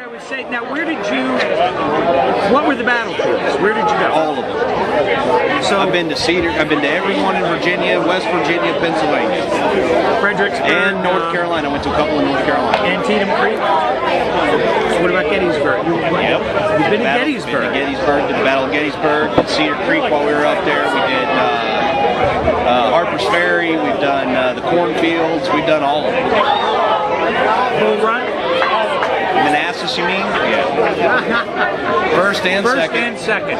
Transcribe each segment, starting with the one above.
I would say, now where did you, what were the battlefields? Where did you go? All of them. So I've been to Cedar, I've been to every one in Virginia, West Virginia, Pennsylvania. Fredericksburg. And North Carolina. I went to a couple in North Carolina. Antietam Creek. What about Gettysburg? Yep. You've been to Gettysburg. Been to Gettysburg, did the Battle of Gettysburg, Cedar Creek while we were up there. We did Harper's Ferry, we've done the cornfields, we've done all of them. Bull Run? Manassas, you mean? Yeah. First and second. First and second.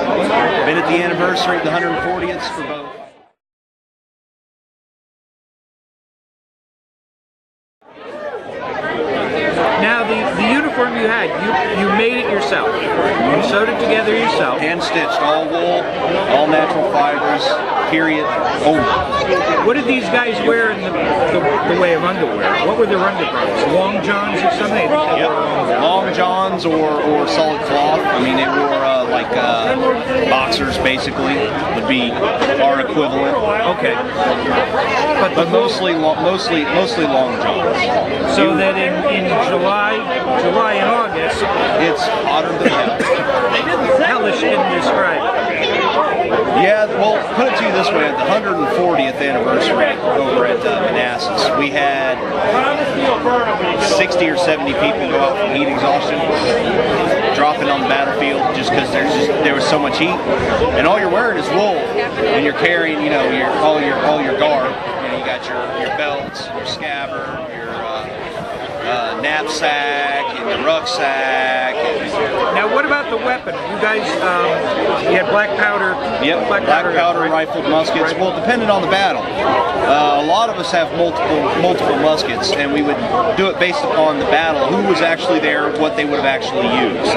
Been at the anniversary of the 140th for both. Now the uniform you had, you made it yourself. You sewed it together yourself. Hand stitched, all wool, all natural fibers, period. Oh. What did these guys wear in the way of underwear? What were their undergarments? Long johns or something? Yep. Long johns or solid cloth. I mean, they wore like boxers basically would be our equivalent. Okay. But mostly long johns. So that in July and August, it's hotter than hell. Hellish didn't describe it. Yeah, well, put it to you this way: at the 140th anniversary over at Manassas, we had 60 or 70 people go out from heat exhaustion, dropping on the battlefield just because there was so much heat, and all you're wearing is wool, and you're carrying, you know, all your garb. You know, you got your belts, your scabbard, your knapsack, and your rucksack. Now, what about the weapon? You guys, you had black powder. Yep, black powder rifled muskets. Well, depending on the battle. A lot of us have multiple muskets, and we would do it based upon the battle, who was actually there, what they would have actually used.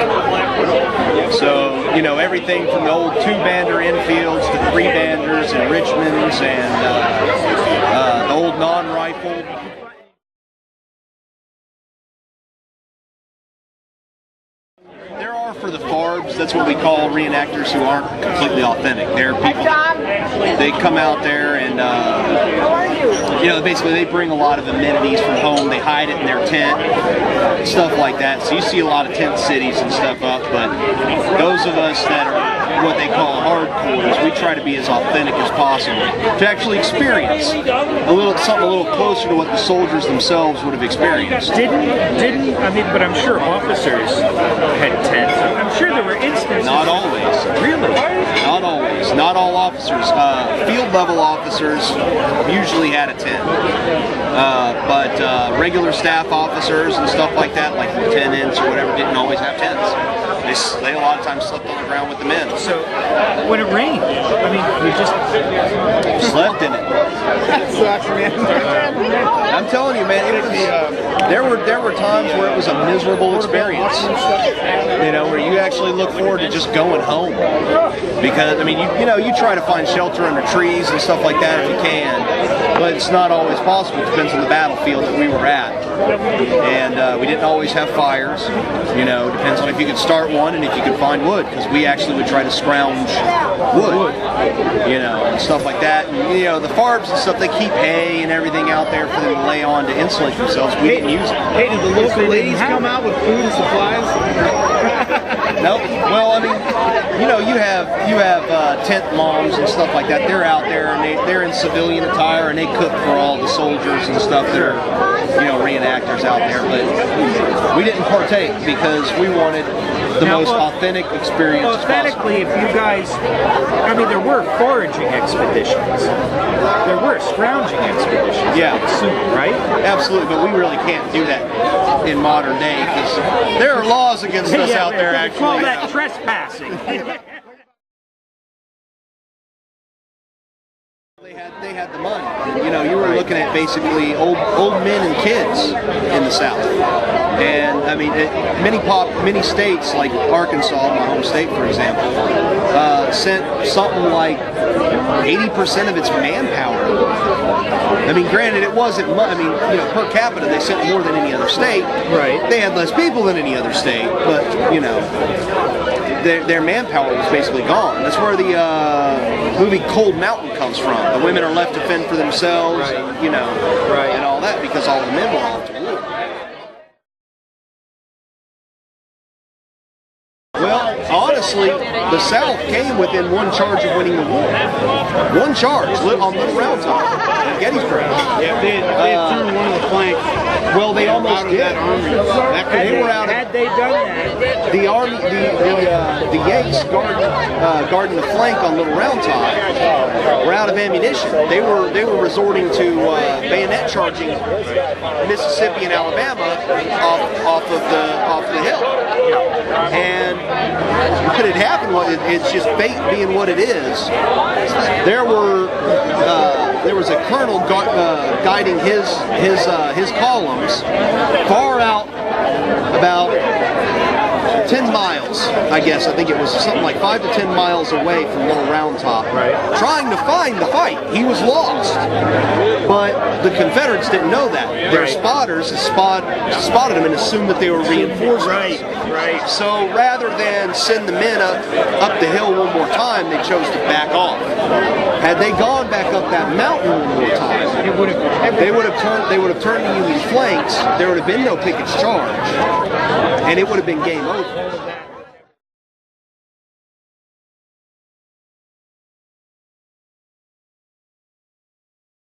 So, you know, everything from the old two-bander Enfields to three-banders and Richmonds and the old non-rifled. There are, for the farbs, that's what we call reenactors who aren't completely authentic. They're people that, they come out there and, you know, basically they bring a lot of amenities from home. They hide it in their tent, stuff like that. So you see a lot of tent cities and stuff up, but those of us that are what they call hardcores, we try to be as authentic as possible to actually experience something a little closer to what the soldiers themselves would have experienced. Didn't I mean? But I'm sure officers had tents. I'm sure there were instances. Not always. Really? Not always. Not all officers. Field level officers usually had a tent, but regular staff officers and stuff like that, like lieutenants or whatever, didn't always have tents. They a lot of times slept on the ground with the men. So when it rained, I mean, you just slept in it. That sucks, man. I'm telling you, man, it was, there were times where it was a miserable experience. You know, where you actually look forward to just going home. Because I mean, you try to find shelter under trees and stuff like that if you can, but it's not always possible. It depends on the battlefield that we were at, and we didn't always have fires. You know, depends on if you could start one and if you could find wood, because we actually would try to scrounge wood, you know, and stuff like that. And, you know, the farbs and stuff, they keep hay and everything out there for them to lay on to insulate themselves. We didn't use it. Hey, did the local ladies come out with food and supplies? Nope. Well, I mean, you know, you have tent moms and stuff like that. They're out there and they're in civilian attire and they cook for all the soldiers and stuff. They're, you know, reenactors out there, but we didn't partake because we wanted the most authentic experience as possible. Authentically, if you guys, I mean, there were foraging expeditions, there were scrounging expeditions. Yeah, soon, right? Absolutely, but we really can't do that in modern day because there are laws against us out there. Actually, call that trespassing. They had the money. You know, you were looking at basically old men and kids in the South. And I mean, many states like Arkansas, my home state, for example, sent something like 80% of its manpower. I mean, granted, it wasn't much. I mean, you know, per capita, they sent more than any other state. Right. They had less people than any other state, but you know, their manpower was basically gone. That's where the movie Cold Mountain comes from. The women are left to fend for themselves, right. You know, right. And all that because all the men were off to war. honestly, the South came within one charge of winning the war. One charge on Little Round Top, Gettysburg. Yeah, they had turned one of the flanks. Well, they almost did. That army. They were out of Had they done that, the army, the Yanks guarding the flank on Little Round Top were out of ammunition. They were resorting to bayonet charging Mississippi and Alabama off the hill. And what had happened was it's just fate being what it is. There was a colonel guiding his columns far out, about 10 miles, I guess. I think it was something like 5 to 10 miles away from Little Round Top, trying to find the fight. He was lost, but the Confederates didn't know that. Their spotters spotted him and assumed that they were reinforcements. right. So rather than send the men up the hill one more time, they chose to back off. Had they gone back up that mountain one more time, they would have turned the Union flanks. There would have been no Pickett's charge, and it would have been game over.